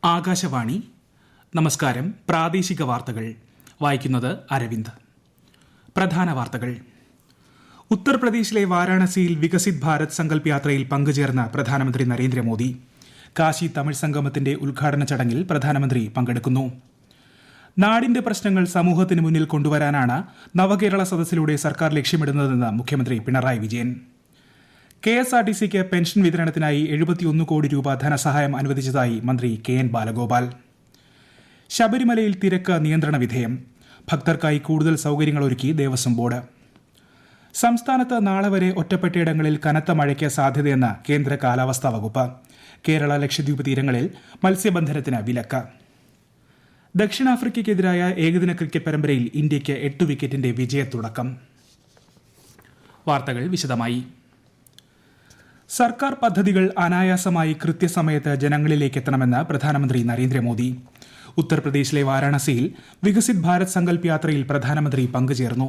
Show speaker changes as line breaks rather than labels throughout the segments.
ആകാശവാണി. നമസ്കാരം. പ്രാദേശിക വാർത്തകൾ വായിക്കുന്നത് അരവിന്ദ്. പ്രധാന വാർത്തകൾ. ഉത്തർപ്രദേശിലെ വാരാണസിയിൽ വികസിത് ഭാരത് സങ്കല്പ് യാത്രയിൽ പങ്കുചേർന്ന പ്രധാനമന്ത്രി നരേന്ദ്രമോദി. കാശി തമിഴ് സംഗമത്തിന്റെ ഉദ്ഘാടന ചടങ്ങിൽ പ്രധാനമന്ത്രി പങ്കെടുക്കുന്നു. നാടിന്റെ പ്രശ്നങ്ങൾ സമൂഹത്തിന് മുന്നിൽ കൊണ്ടുവരാനാണ് നവകേരള സദസ്സിലൂടെ സർക്കാർ ലക്ഷ്യമിടുന്നതെന്ന് മുഖ്യമന്ത്രി പിണറായി വിജയൻ. KSRTCക്ക് പെൻഷൻ വിതരണത്തിനായി 71 കോടി രൂപ ധനസഹായം അനുവദിച്ചതായി മന്ത്രി KN ബാലഗോപാൽ. ശബരിമലയിൽ തിരക്ക് നിയന്ത്രണ വിധേയം. ഭക്തർക്കായി കൂടുതൽ സൌകര്യങ്ങൾ ഒരുക്കി ദേവസ്വം ബോർഡ്. സംസ്ഥാനത്ത് നാളെ വരെ ഒറ്റപ്പെട്ടയിടങ്ങളിൽ കനത്ത മഴയ്ക്ക് സാധ്യതയെന്ന് കേന്ദ്ര കാലാവസ്ഥാ വകുപ്പ്. കേരള ലക്ഷദ്വീപ് തീരങ്ങളിൽ മത്സ്യബന്ധനത്തിന് വിലക്ക്. ദക്ഷിണാഫ്രിക്കയ്ക്കെതിരായ ഏകദിന ക്രിക്കറ്റ് പരമ്പരയിൽ ഇന്ത്യയ്ക്ക് 8 വിക്കറ്റിന്റെ വിജയത്തുടക്കം. വാർത്തകൾ വിശദമായി. സർക്കാർ പദ്ധതികൾ അനായാസമായി കൃത്യസമയത്ത് ജനങ്ങളിലേക്ക് എത്തണമെന്ന് പ്രധാനമന്ത്രി നരേന്ദ്രമോദി. ഉത്തർപ്രദേശിലെ വാരാണസിയിൽ വികസിത് ഭാരത് സങ്കല്പ് യാത്രയിൽ പ്രധാനമന്ത്രി പങ്കുചേർന്നു.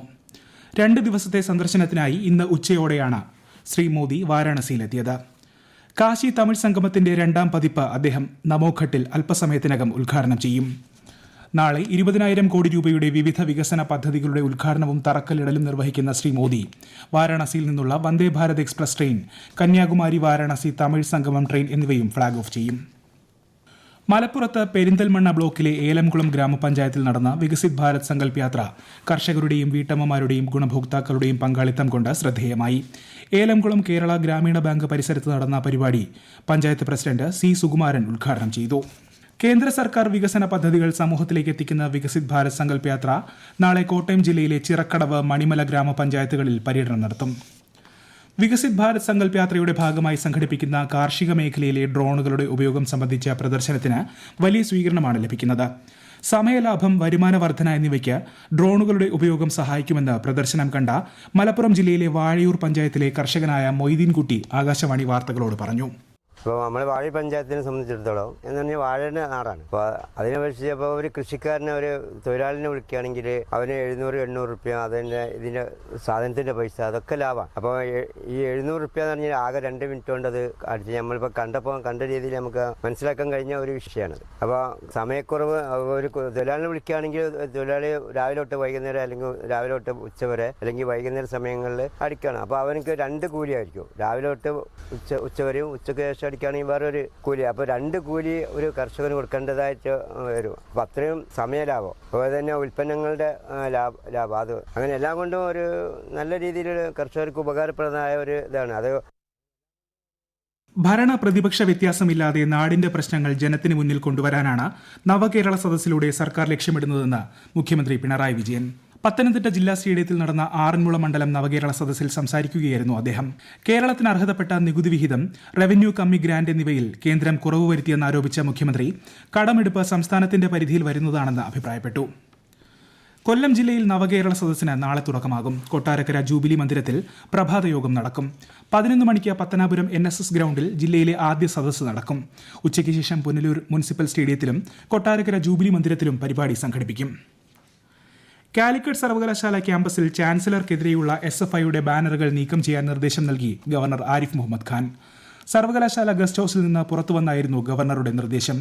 2 ദിവസത്തെ സന്ദർശനത്തിനായി ഇന്ന് ഉച്ചയോടെയാണ് ശ്രീ മോദി വാരാണസിയിലെത്തിയത്. കാശി തമിഴ് സംഗമത്തിന്റെ 2ാം പതിപ്പ് അദ്ദേഹം നമോഘട്ടിൽ അല്പസമയത്തിനകം ഉദ്ഘാടനം ചെയ്യും. നാളെ 20,000 കോടി രൂപയുടെ വിവിധ വികസന പദ്ധതികളുടെ ഉദ്ഘാടനവും തറക്കല്ലിടലും നിർവഹിക്കുന്ന ശ്രീ മോദി വാരാണസിയിൽ നിന്നുള്ള വന്ദേ ഭാരത് എക്സ്പ്രസ് ട്രെയിൻ, കന്യാകുമാരി വാരാണസി തമിഴ് സംഗമം ട്രെയിൻ എന്നിവയും ഫ്ളാഗ് ഓഫ് ചെയ്യും. മലപ്പുറത്ത് പെരിന്തൽമണ്ണ ബ്ലോക്കിലെ ഏലംകുളം ഗ്രാമപഞ്ചായത്തിൽ നടന്ന വികസിത് ഭാരത് സങ്കല്പ് യാത്ര കർഷകരുടെയും വീട്ടമ്മമാരുടെയും ഗുണഭോക്താക്കളുടെയും പങ്കാളിത്തം കൊണ്ട് ശ്രദ്ധേയമായി. ഏലംകുളം കേരള ഗ്രാമീണ ബാങ്ക് പരിസരത്ത് നടന്ന പരിപാടി പഞ്ചായത്ത് പ്രസിഡന്റ് C. സുകുമാരൻ ഉദ്ഘാടനം ചെയ്തു. കേന്ദ്ര സർക്കാർ വികസന പദ്ധതികൾ സമൂഹത്തിലേക്ക് എത്തിക്കുന്ന വികസിത് ഭാരത് സങ്കല്പ് യാത്ര നാളെ കോട്ടയം ജില്ലയിലെ ചിറക്കടവ്, മണിമല ഗ്രാമപഞ്ചായത്തുകളിൽ പര്യടനം നടത്തും. വികസിത് ഭാരത് സങ്കല്പ് യാത്രയുടെ ഭാഗമായി സംഘടിപ്പിക്കുന്ന കാർഷിക മേഖലയിലെ ഡ്രോണുകളുടെ ഉപയോഗം സംബന്ധിച്ച പ്രദർശനത്തിന് വലിയ സ്വീകരണമാണ് ലഭിക്കുന്നത്. സമയലാഭം, വരുമാന വർധന എന്നിവയ്ക്ക് ഡ്രോണുകളുടെ ഉപയോഗം സഹായിക്കുമെന്ന് പ്രദർശനം കണ്ട മലപ്പുറം ജില്ലയിലെ വാഴയൂർ പഞ്ചായത്തിലെ കർഷകനായ മൊയ്തീൻകുട്ടി ആകാശവാണി വാർത്തകളോട് പറഞ്ഞു.
ഇപ്പോൾ നമ്മൾ വാഴ പഞ്ചായത്തിനെ സംബന്ധിച്ചിടത്തോളം എന്ന് പറഞ്ഞാൽ വാഴയുടെ നാടാണ്. അപ്പോൾ അതിനെ അപേക്ഷിച്ച് ഇപ്പോൾ ഒരു കൃഷിക്കാരനെ, ഒരു തൊഴിലാളിനെ വിളിക്കുകയാണെങ്കിൽ അവന് 700-800 റുപ്യ ഇതിൻ്റെ സാധനത്തിൻ്റെ പൈസ അതൊക്കെ ലാഭമാണ്. അപ്പോൾ ഈ 700 റുപ്യ എന്ന് പറഞ്ഞാൽ ആകെ 2 മിനിറ്റ് കൊണ്ട് അത് അടിച്ച് നമ്മളിപ്പോൾ കണ്ട രീതിയിൽ നമുക്ക് മനസ്സിലാക്കാൻ കഴിഞ്ഞ ഒരു വിഷയമാണത്. അപ്പോൾ സമയക്കുറവ്, ഒരു തൊഴിലാളിനെ വിളിക്കുകയാണെങ്കിൽ തൊഴിലാളി രാവിലെ തൊട്ട് വൈകുന്നേരം, അല്ലെങ്കിൽ രാവിലെ തൊട്ട് ഉച്ചവരെ, അല്ലെങ്കിൽ വൈകുന്നേര സമയങ്ങളിൽ അടിക്കണം. അപ്പോൾ അവനക്ക് 2 കൂലിയായിരിക്കും. രാവിലെ തൊട്ട് ഉച്ചവരെയും, ഉച്ചയ്ക്ക് ശേഷം അടിക്കുകയാണെങ്കിൽ വേറൊരു കൂലി. അപ്പോൾ 2 കൂലി ഒരു കർഷകന് കൊടുക്കേണ്ടതായിട്ട് വരും. അപ്പോൾ അത്രയും സമയലാഭം, അതുപോലെ തന്നെ ഉൽപ്പന്നങ്ങളുടെ ലാഭം, അത് അങ്ങനെ എല്ലാം കൊണ്ടും ഒരു നല്ല രീതിയിൽ കർഷകർക്ക് ഉപകാരപ്രദമായ ഒരു ഇതാണ് അത്.
ഭരണ പ്രതിപക്ഷ വ്യത്യാസമില്ലാതെ നാടിന്റെ പ്രശ്നങ്ങൾ ജനത്തിന് മുന്നിൽ കൊണ്ടുവരാനാണ് നവകേരള സദസ്സിലൂടെ സർക്കാർ ലക്ഷ്യമിടുന്നതെന്ന് മുഖ്യമന്ത്രി പിണറായി വിജയൻ. പത്തനംതിട്ട ജില്ലാ സ്റ്റേഡിയത്തിൽ നടന്ന ആറന്മുള മണ്ഡലം നവകേരള സദസ്സിൽ സംസാരിക്കുകയായിരുന്നു അദ്ദേഹം. കേരളത്തിന് അർഹതപ്പെട്ട നികുതി വിഹിതം, റവന്യൂ കമ്മി ഗ്രാന്റ് എന്നിവയിൽ കേന്ദ്രം കുറവ് വരുത്തിയെന്നാരോപിച്ച മുഖ്യമന്ത്രി കടമെടുപ്പ് സംസ്ഥാനത്തിന്റെ പരിധിയിൽ വരുന്നതാണെന്ന് അഭിപ്രായപ്പെട്ടു. കൊല്ലം ജില്ലയിൽ നവകേരള സദസ്സിന് നാളെ തുടക്കമാകും. കൊട്ടാരക്കര ജൂബിലി മന്ദിരത്തിൽ പ്രഭാതയോഗം നടക്കും. 11 മണിക്ക് പത്തനാപുരം NSS ഗ്രൌണ്ടിൽ ജില്ലയിലെ ആദ്യ സദസ്സ് നടക്കും. ഉച്ചയ്ക്ക് ശേഷം പുനലൂർ മുനിസിപ്പൽ സ്റ്റേഡിയത്തിലും കൊട്ടാരക്കര ജൂബിലി മന്ദിരത്തിലും പരിപാടി സംഘടിപ്പിക്കും. കാലിക്കറ്റ് സർവകലാശാല ക്യാമ്പസിൽ ചാൻസലർക്കെതിരെയുള്ള SFIയുടെ ബാനറുകൾ നീക്കം ചെയ്യാൻ നിർദ്ദേശം നൽകി ഗവർണർ ആരിഫ് മുഹമ്മദ് ഖാൻ. സർവകലാശാല ഗസ്റ്റ് ഹൌസിൽ നിന്ന് പുറത്തുവന്നായിരുന്നു ഗവർണറുടെ നിർദ്ദേശം.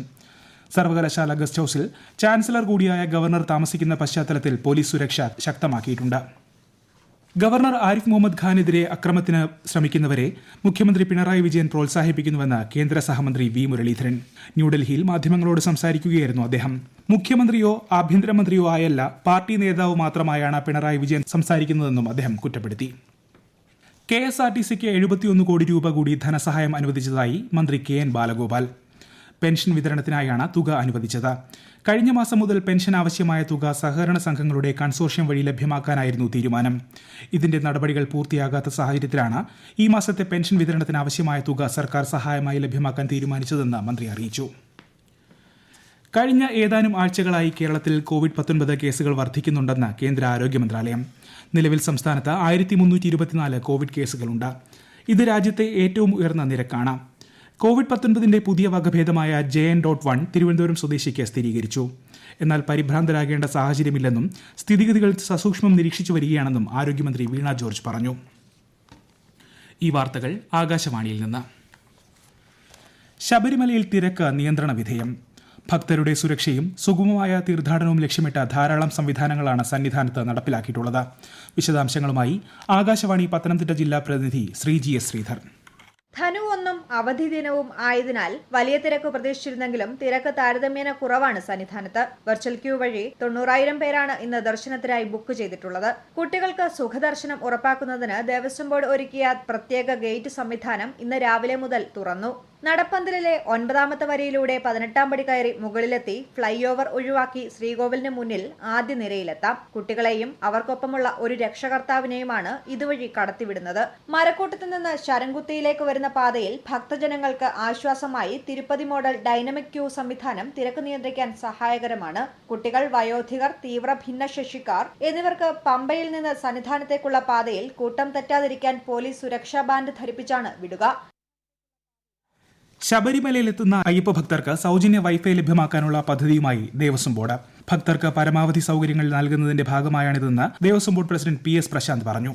സർവകലാശാല ഗസ്റ്റ് ഹൌസിൽ ചാൻസലർ കൂടിയായ ഗവർണർ താമസിക്കുന്ന പശ്ചാത്തലത്തിൽ പോലീസ് സുരക്ഷ ശക്തമാക്കിയിട്ടുണ്ട്. ഗവർണർ ആരിഫ് മുഹമ്മദ് ഖാനെതിരെ അക്രമത്തിന് ശ്രമിക്കുന്നവരെ മുഖ്യമന്ത്രി പിണറായി വിജയൻ പ്രോത്സാഹിപ്പിക്കുന്നുവെന്ന് കേന്ദ്ര സഹമന്ത്രി V. മുരളീധരൻ. ന്യൂഡൽഹിയിൽ മാധ്യമങ്ങളോട് സംസാരിക്കുകയായിരുന്നു അദ്ദേഹം. മുഖ്യമന്ത്രിയോ ആഭ്യന്തരമന്ത്രിയോ ആയല്ല, പാർട്ടി നേതാവ് മാത്രമായാണ് പിണറായി വിജയൻ സംസാരിക്കുന്നതെന്നും അദ്ദേഹം കുറ്റപ്പെടുത്തി. KSRTCക്ക് 71 കോടി രൂപ കൂടി ധനസഹായം അനുവദിച്ചതായി മന്ത്രി KN ബാലഗോപാൽ. പെൻഷൻ വിതരണത്തിനായാണ് തുക അനുവദിച്ചത്. കഴിഞ്ഞ മാസം മുതൽ പെൻഷൻ ആവശ്യമായ തുക സഹകരണ സംഘങ്ങളുടെ കൺസോർഷ്യം വഴി ലഭ്യമാക്കാനായിരുന്നു തീരുമാനം. ഇതിന്റെ നടപടികൾ പൂർത്തിയാകാത്ത സാഹചര്യത്തിലാണ് ഈ മാസത്തെ പെൻഷൻ വിതരണത്തിന് ആവശ്യമായ തുക സർക്കാർ സഹായമായി ലഭ്യമാക്കാൻ തീരുമാനിച്ചതെന്ന് മന്ത്രി അറിയിച്ചു. കഴിഞ്ഞ ഏതാനും ആഴ്ചകളായി കേരളത്തിൽ COVID-19 കേസുകൾ വർദ്ധിക്കുന്നുണ്ടെന്ന് കേന്ദ്ര ആരോഗ്യ മന്ത്രാലയം. നിലവിൽ സംസ്ഥാനത്ത് 1324 കോവിഡ് കേസുകളുണ്ട്. ഇത് രാജ്യത്തെ ഏറ്റവും ഉയർന്ന നിരക്കാണ്. COVID-19 പുതിയ വകഭേദമായ JN.1 തിരുവനന്തപുരം സ്വദേശിക്ക് സ്ഥിരീകരിച്ചു. എന്നാൽ പരിഭ്രാന്തരാകേണ്ട സാഹചര്യമില്ലെന്നും സ്ഥിതിഗതികൾ സസൂക്ഷ്മം നിരീക്ഷിച്ചു വരികയാണെന്നും ആരോഗ്യമന്ത്രി വീണ ജോർജ് പറഞ്ഞു. ഈ വാർത്തകൾ ആകാശവാണിയിൽ നിന്ന്. ശബരിമലയിൽ തിരക്ക് നിയന്ത്രണ വിധേയം. ഭക്തരുടെ സുരക്ഷയും സുഗമമായ തീർത്ഥാടനവും ലക്ഷ്യമിട്ട ധാരാളം സംവിധാനങ്ങളാണ് സന്നിധാനത്ത് നടപ്പിലാക്കിയിട്ടുള്ളത്. വിശദാംശങ്ങളുമായി ആകാശവാണി പത്തനംതിട്ട ജില്ലാ പ്രതിനിധി ശ്രീജി എസ് ശ്രീധർ.
ധനു 1 അവധി ദിനവും ആയതിനാൽ വലിയ തിരക്ക് പ്രതീക്ഷിച്ചിരുന്നെങ്കിലും തിരക്ക് താരതമ്യേന കുറവാണ് സന്നിധാനത്ത്. വെർച്വൽ ക്യൂ വഴി 90,000 പേരാണ് ഇന്ന് ദർശനത്തിനായി ബുക്ക് ചെയ്തിട്ടുള്ളത്. കുട്ടികൾക്ക് സുഖദർശനം ഉറപ്പാക്കുന്നതിന് ദേവസ്വം ബോർഡ് ഒരുക്കിയ പ്രത്യേക ഗേറ്റ് സംവിധാനം ഇന്ന് രാവിലെ മുതൽ തുറന്നു. നടപ്പന്തലിലെ 9ാമത്തെ വരിയിലൂടെ 18ാം പടി കയറി മുകളിലെത്തി ഫ്ലൈ ഓവർ ഒഴിവാക്കി ശ്രീകോവിലിന് മുന്നിൽ ആദ്യ നിരയിലെത്താം. കുട്ടികളെയും അവർക്കൊപ്പമുള്ള ഒരു രക്ഷകർത്താവിനെയുമാണ് ഇതുവഴി കടത്തിവിടുന്നത്. മരക്കൂട്ടത്തു നിന്ന് ശരംകുത്തിയിലേക്ക് വരുന്ന പാതയിൽ ഭക്തജനങ്ങൾക്ക് ആശ്വാസമായി തിരുപ്പതി മോഡൽ ഡൈനമിക് ക്യൂ സംവിധാനം തിരക്ക് നിയന്ത്രിക്കാൻ സഹായകരമാണ്. കുട്ടികൾ, വയോധികർ, തീവ്ര ഭിന്നശേഷിക്കാർ എന്നിവർക്ക് പമ്പയിൽ നിന്ന് സന്നിധാനത്തേക്കുള്ള പാതയിൽ കൂട്ടം തെറ്റാതിരിക്കാൻ പോലീസ് സുരക്ഷാ ബാൻഡ് ധരിപ്പിച്ചാണ് വിടുക.
ശബരിമലയിലെത്തുന്ന അയ്യപ്പ ഭക്തർക്ക് സൗജന്യ വൈഫൈ ലഭ്യമാക്കാനുള്ള പദ്ധതിയുമായി ദേവസ്വം ബോർഡ്. ഭക്തർക്ക് പരമാവധി സൗകര്യങ്ങൾ നൽകുന്നതിന്റെ ഭാഗമായാണിതെന്ന് Devaswom board president PS Prashanth പറഞ്ഞു.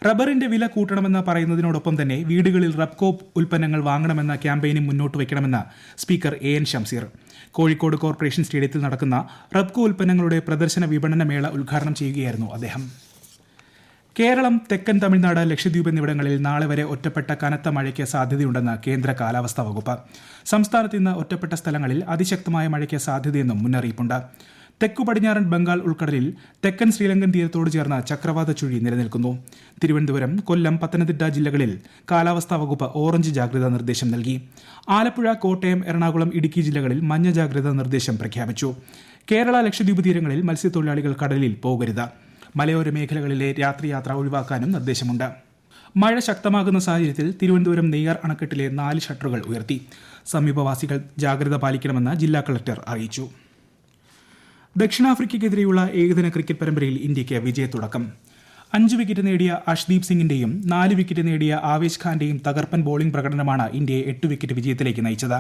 റബ്ബറിന്റെ വില കൂട്ടണമെന്ന് പറയുന്നതിനോടൊപ്പം തന്നെ വീടുകളിൽ റബ്കോ ഉൽപ്പന്നങ്ങൾ വാങ്ങണമെന്ന ക്യാമ്പയിനും മുന്നോട്ട് വയ്ക്കണമെന്ന് speaker AN Shamseer. Kozhikode corporation സ്റ്റേഡിയത്തിൽ നടക്കുന്ന റബ്കോ ഉൽപ്പന്നങ്ങളുടെ പ്രദർശന വിപണന മേള ഉദ്ഘാടനം ചെയ്യുകയായിരുന്നു അദ്ദേഹം. കേരളം, തെക്കൻ തമിഴ്നാട്, ലക്ഷദ്വീപ് എന്നിവിടങ്ങളിൽ നാളെ വരെ ഒറ്റപ്പെട്ട കനത്ത മഴയ്ക്ക് സാധ്യതയുണ്ടെന്ന് കേന്ദ്ര കാലാവസ്ഥാ വകുപ്പ്. സംസ്ഥാനത്ത് ഇന്ന് ഒറ്റപ്പെട്ട സ്ഥലങ്ങളിൽ അതിശക്തമായ മഴയ്ക്ക് സാധ്യതയെന്നും മുന്നറിയിപ്പുണ്ട്. തെക്കു പടിഞ്ഞാറൻ ബംഗാൾ ഉൾക്കടലിൽ തെക്കൻ ശ്രീലങ്കൻ തീരത്തോട് ചേർന്ന് ചക്രവാത ചുഴി നിലനിൽക്കുന്നു. തിരുവനന്തപുരം, കൊല്ലം, പത്തനംതിട്ട ജില്ലകളിൽ കാലാവസ്ഥാ വകുപ്പ് ഓറഞ്ച് ജാഗ്രതാ നിർദ്ദേശം നൽകി. ആലപ്പുഴ, കോട്ടയം, എറണാകുളം, ഇടുക്കി ജില്ലകളിൽ മഞ്ഞ ജാഗ്രതാ നിർദ്ദേശം പ്രഖ്യാപിച്ചു. കേരള, ലക്ഷദ്വീപ് തീരങ്ങളിൽ മത്സ്യത്തൊഴിലാളികൾ കടലിൽ പോകരുത്. മലയോര മേഖലകളിലെ രാത്രിയാത്ര ഒഴിവാക്കാനും നിർദ്ദേശമുണ്ട്. മഴ ശക്തമാകുന്ന സാഹചര്യത്തിൽ തിരുവനന്തപുരം നെയ്യാർ അണക്കെട്ടിലെ 4 ഷട്ടറുകൾ ഉയർത്തി. സമീപവാസികൾ ജാഗ്രത പാലിക്കണമെന്ന് ജില്ലാ കളക്ടർ അറിയിച്ചു. ദക്ഷിണാഫ്രിക്കയ്ക്കെതിരെയുള്ള ഏകദിന ക്രിക്കറ്റ് പരമ്പരയിൽ ഇന്ത്യയ്ക്ക് വിജയത്തുടക്കം. 5 വിക്കറ്റ് നേടിയ അഷ്ദീപ് സിംഗിന്റെയും 4 വിക്കറ്റ് നേടിയ ആവേശ് ഖാന്റെയും തകർപ്പൻ ബോളിംഗ് പ്രകടനമാണ് ഇന്ത്യയെ 8 വിക്കറ്റ് വിജയത്തിലേക്ക് നയിച്ചത്.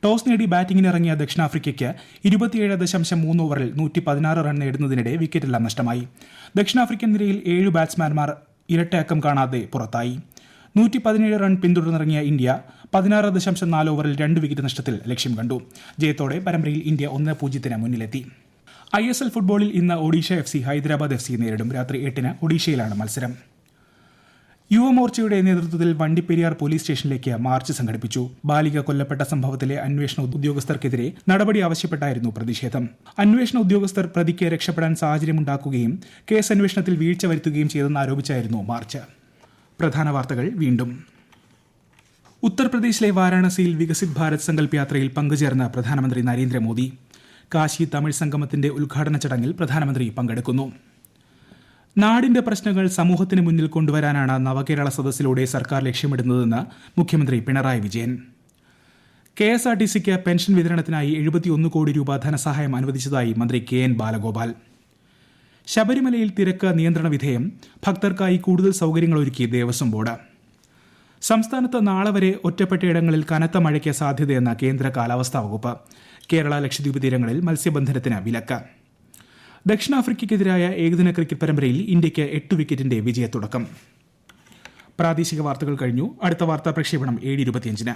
ടോസ് നേടി ബാറ്റിംഗിനിറങ്ങിയ ദക്ഷിണാഫ്രിക്കയ്ക്ക് 27.3 ഓവറിൽ 116 റൺ നേടുന്നതിനിടെ വിക്കറ്റെല്ലാം നഷ്ടമായി. ദക്ഷിണാഫ്രിക്കൻ നിരയിൽ 7 ബാറ്റ്സ്മാൻമാർ ഇരട്ടയക്കം കാണാതെ പുറത്തായി. 117 റൺ പിന്തുടർന്നിറങ്ങിയ ഇന്ത്യ 16.4 ഓവറിൽ 2 വിക്കറ്റ് നഷ്ടത്തിൽ ലക്ഷ്യം കണ്ടു. ജയത്തോടെ പരമ്പരയിൽ ഇന്ത്യ 1-0 മുന്നിലെത്തി. ISL ഫുട്ബോളിൽ ഇന്ന് ഒഡീഷ FC ഹൈദരാബാദ് FC നേരിടും. രാത്രി 8-ന് ഒഡീഷയിലാണ് മത്സരം. യുവമോർച്ചയുടെ നേതൃത്വത്തിൽ വണ്ടിപ്പെരിയാർ പോലീസ് സ്റ്റേഷനിലേക്ക് മാർച്ച് സംഘടിപ്പിച്ചു. ബാലിക കൊല്ലപ്പെട്ട സംഭവത്തിലെ അന്വേഷണ ഉദ്യോഗസ്ഥർക്കെതിരെ നടപടി ആവശ്യപ്പെട്ടായിരുന്നു പ്രതിഷേധം. അന്വേഷണ ഉദ്യോഗസ്ഥർ പ്രതിക്ക് രക്ഷപ്പെടാൻ സാഹചര്യമുണ്ടാക്കുകയും കേസ് അന്വേഷണത്തിൽ വീഴ്ച വരുത്തുകയും ചെയ്തെന്ന് ആരോപിച്ചായിരുന്നു മാർച്ച്. പ്രധാന വാർത്തകൾ വീണ്ടും. ഉത്തർപ്രദേശിലെ വാരാണസിയിൽ വികസിത് ഭാരത് സങ്കല്പ് യാത്രയിൽ പങ്കുചേർന്ന പ്രധാനമന്ത്രി നരേന്ദ്രമോദി. കാശി തമിഴ് സംഗമത്തിന്റെ ഉദ്ഘാടന ചടങ്ങിൽ പ്രധാനമന്ത്രി പങ്കെടുക്കുന്നു. നാടിന്റെ പ്രശ്നങ്ങൾ സമൂഹത്തിന് മുന്നിൽ കൊണ്ടുവരാനാണ് നവകേരള സദസ്സിലൂടെ സർക്കാർ ലക്ഷ്യമിടുന്നതെന്ന് മുഖ്യമന്ത്രി പിണറായി വിജയൻ. KSRTCക്ക് പെൻഷൻ വിതരണത്തിനായി 71 കോടി രൂപ ധനസഹായം അനുവദിച്ചതായി മന്ത്രി KN ബാലഗോപാൽ. ശബരിമലയിൽ തിരക്ക് നിയന്ത്രണ വിധേയം. ഭക്തർക്കായി കൂടുതൽ സൗകര്യങ്ങൾ ഒരുക്കി ദേവസ്വം ബോർഡ്. സംസ്ഥാനത്ത് നാളെ വരെ ഒറ്റപ്പെട്ടയിടങ്ങളിൽ കനത്ത മഴയ്ക്ക് സാധ്യതയെന്ന കേന്ദ്ര കാലാവസ്ഥാ വകുപ്പ്. കേരള, ലക്ഷദ്വീപ് തീരങ്ങളിൽ മത്സ്യബന്ധനത്തിന് വിലക്ക്. ദക്ഷിണാഫ്രിക്കയ്ക്കെതിരായ ഏകദിന ക്രിക്കറ്റ് പരമ്പരയിൽ ഇന്ത്യയ്ക്ക് 8 വിക്കറ്റിന്റെ വിജയത്തുടക്കം. പ്രാദേശിക വാർത്തകൾ കഴിഞ്ഞു. അടുത്ത വാർത്താ പ്രക്ഷേപണം 7:25.